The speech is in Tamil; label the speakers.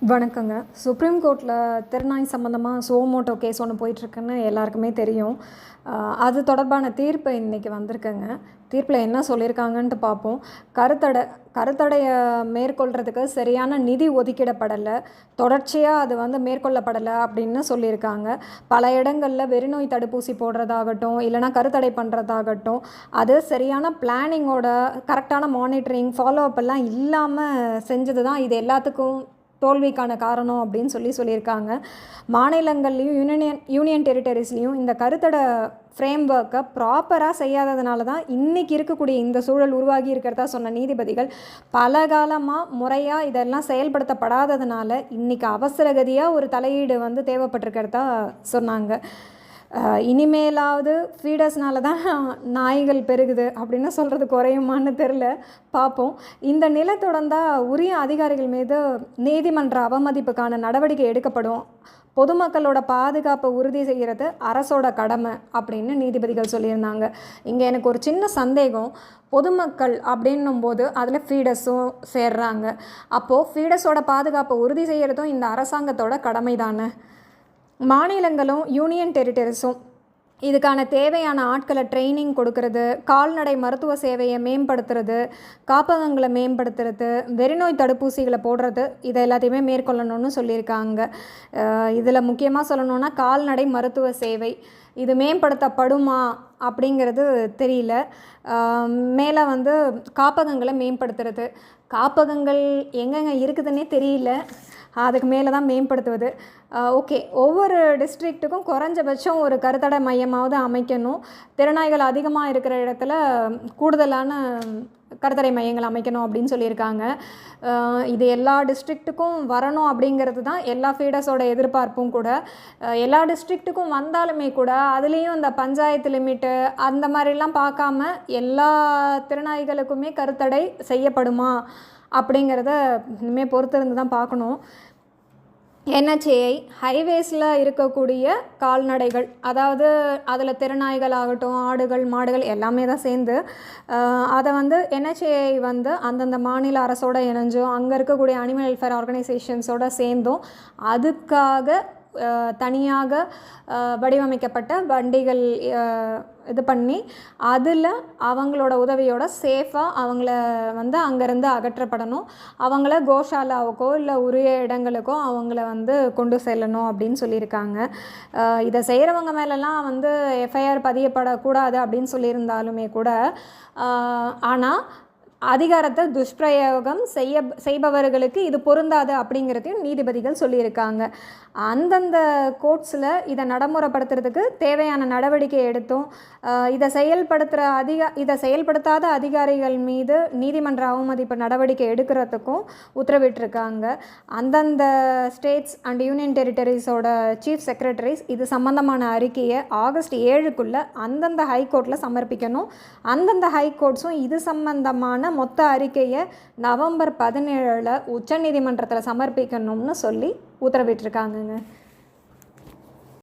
Speaker 1: வணக்கங்க. சுப்ரீம் கோர்ட்டில் திருநாய் சம்மந்தமாக சுவோமோட்டோ கேஸ் ஒன்று போயிட்டுருக்குன்னு எல்லாருக்குமே தெரியும். அது தொடர்பான தீர்ப்பு இன்றைக்கி வந்திருக்குங்க. தீர்ப்பில் என்ன சொல்லியிருக்காங்கன்ட்டு பார்ப்போம். கருத்தடையை மேற்கொள்கிறதுக்கு சரியான நிதி ஒதுக்கிடப்படலை, தொடர்ச்சியாக அது மேற்கொள்ளப்படலை அப்படின்னு சொல்லியிருக்காங்க. பல இடங்களில் வெறிநோய் தடுப்பூசி போடுறதாகட்டும், இல்லைனா கருத்தடை பண்ணுறதாகட்டும், அது சரியான பிளானிங்கோட கரெக்டான மானிட்டரிங் ஃபாலோ அப் எல்லாம் இல்லாமல் செஞ்சது தான் இது எல்லாத்துக்கும் தோல்விக்கான காரணம் அப்படின்னு சொல்லியிருக்காங்க. மாநிலங்கள்லேயும் யூனியன் டெரிட்டரிஸ்லேயும் இந்த கருத்தடை ஃப்ரேம் ஒர்க்கை ப்ராப்பராக செய்யாததுனால தான் இன்றைக்கி இருக்கக்கூடிய இந்த சூழல் உருவாகி இருக்கிறதா சொன்ன நீதிபதிகள் பல காலமாக முறையாக இதெல்லாம் செயல்படுத்தப்படாததுனால இன்றைக்கி அவசரகதியாக ஒரு தலையீடு தேவைப்பட்டிருக்கிறதா சொன்னாங்க. இனிமேலாவது ஃபீடர்ஸ்னால தான் நாய்கள் பெருகுது அப்படின்னு சொல்கிறது குறையுமான்னு தெரில, பார்ப்போம். இந்த நிலை தொடர்ந்தால் உரிய அதிகாரிகள் மீது நீதிமன்ற அவமதிப்புக்கான நடவடிக்கை எடுக்கப்படும். பொதுமக்களோட பாதுகாப்பை உறுதி செய்கிறது அரசோட கடமை அப்படின்னு நீதிபதிகள் சொல்லியிருந்தாங்க. இங்கே எனக்கு ஒரு சின்ன சந்தேகம். பொதுமக்கள் அப்படின்னும்போது அதில் ஃபீடர்ஸும் சேர்றாங்க. அப்போது ஃபீடர்ஸோட பாதுகாப்பை உறுதி செய்கிறதும் இந்த அரசாங்கத்தோட கடமை தானே. மாநிலங்களும் யூனியன் டெரிட்டரிஸும் இதுக்கான தேவையான ஆட்களை ட்ரைனிங் கொடுக்கறது, கால்நடை மருத்துவ சேவையை மேம்படுத்துறது, காப்பகங்களை மேம்படுத்துறது, வெறிநோய் தடுப்பூசிகளை போடுறது, இதை எல்லாத்தையுமே மேற்கொள்ளணும்னு சொல்லியிருக்காங்க. இதில் முக்கியமாக சொல்லணுன்னா கால்நடை மருத்துவ சேவை இது மேம்படுத்தப்படுமா அப்படிங்கிறது தெரியல. மேலே காப்பகங்களை மேம்படுத்துறது, காப்பகங்கள் எங்கெங்கே இருக்குதுன்னே தெரியல, அதுக்கு மேலே தான் மேம்படுத்துவது. ஓகே, ஒவ்வொரு டிஸ்ட்ரிக்ட்டுக்கும் குறைஞ்சபட்சம் ஒரு கருத்தடை மையமாவது அமைக்கணும். திறனாய்கள் அதிகமாக இருக்கிற இடத்துல கூடுதலான கருத்தடை மையங்கள் அமைக்கணும் அப்படின்னு சொல்லியிருக்காங்க. இது எல்லா டிஸ்ட்ரிக்ட்டுக்கும் வரணும் அப்படிங்கிறது தான் எல்லா ஃபீடர்ஸோட எதிர்பார்ப்பும் கூட. எல்லா டிஸ்ட்ரிக்ட்டுக்கும் வந்தாலுமே கூட அதுலேயும் இந்த பஞ்சாயத்து லிமிட்டு அந்த மாதிரிலாம் பார்க்காம எல்லா திறனாய்களுக்குமே கருத்தடை செய்யப்படுமா அப்படிங்கிறத இனிமேல் பொறுத்திருந்து தான் பார்க்கணும். NHAI ஹைவேஸில் இருக்கக்கூடிய கால்நடைகள், அதாவது அதில் திறனாய்கள் ஆகட்டும், ஆடுகள் மாடுகள் எல்லாமே தான் சேர்ந்து அதை NHAI அந்தந்த மாநில அரசோடு இணைஞ்சும் அங்கே இருக்கக்கூடிய அனிமல் வெல்ஃபேர் ஆர்கனைசேஷன்ஸோடு சேர்ந்தும் அதுக்காக தனியாக வடிவமைக்கப்பட்ட வண்டிகள் இது பண்ணி அதில் அவங்களோட உதவியோட சேஃபாக அவங்கள அங்கேருந்து அகற்றப்படணும். அவங்கள கோஷாலாவுக்கோ இல்லை உரிய இடங்களுக்கோ அவங்கள கொண்டு செல்லணும் அப்படின்னு சொல்லியிருக்காங்க. இதை செய்கிறவங்க மேலெல்லாம் எஃப்ஐஆர் பதியப்படக்கூடாது அப்படின்னு சொல்லியிருந்தாலுமே கூட, ஆனால் அதிகாரத்தை துஷ்பிரயோகம் செய்பவர்களுக்கு இது பொருந்தாது அப்படிங்கிறதையும் நீதிபதிகள் சொல்லியிருக்காங்க. அந்தந்த கோர்ட்ஸில் இதை நடைமுறைப்படுத்துறதுக்கு தேவையான நடவடிக்கை எடுத்தும் இதை செயல்படுத்தாத அதிகாரிகள் மீது நீதிமன்ற அவமதிப்பு நடவடிக்கை எடுக்கிறதுக்கும் உத்தரவிட்டிருக்காங்க. அந்தந்த ஸ்டேட்ஸ் அண்ட் யூனியன் டெரிட்டரிஸோட சீஃப் செக்ரட்டரிஸ் இது சம்பந்தமான அறிக்கையை ஆகஸ்ட் 7க்குள்ளே அந்தந்த ஹைகோர்ட்டில் சமர்ப்பிக்கணும். அந்தந்த ஹைகோர்ட்ஸும் இது சம்பந்தமான மொத்த அறிக்கையை நவம்பர் 17 உச்சநீதிமன்றத்தில் சமர்ப்பிக்கணும்னு சொல்லி உத்தரவிட்டிருக்காங்கங்க.